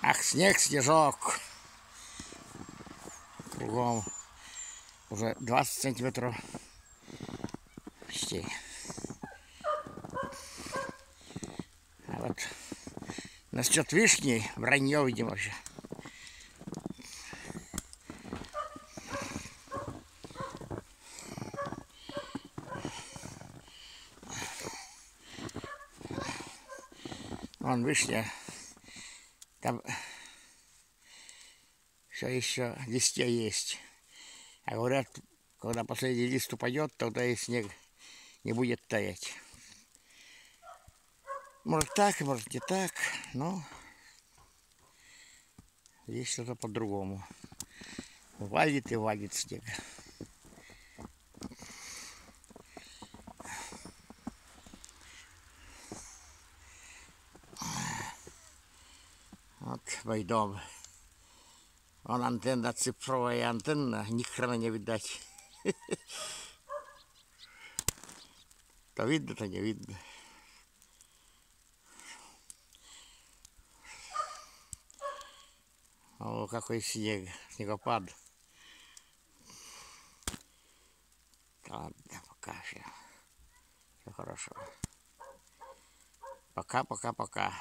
Ах, снег, снежок. Кругом уже 20 сантиметров почти. А вот насчет вишни вранье, видимо, вообще. Вон вишня. Там все еще листья есть. А говорят, когда последний лист упадет, тогда и снег не будет таять. Может так, может не так, но здесь что-то по-другому. Валит и валит снег. Вот мой дом. Вон антенна, цифровая антенна, ни хрена не видать. То видно, то не видно. О, какой снег, снегопад. Ладно, пока все хорошо. Пока.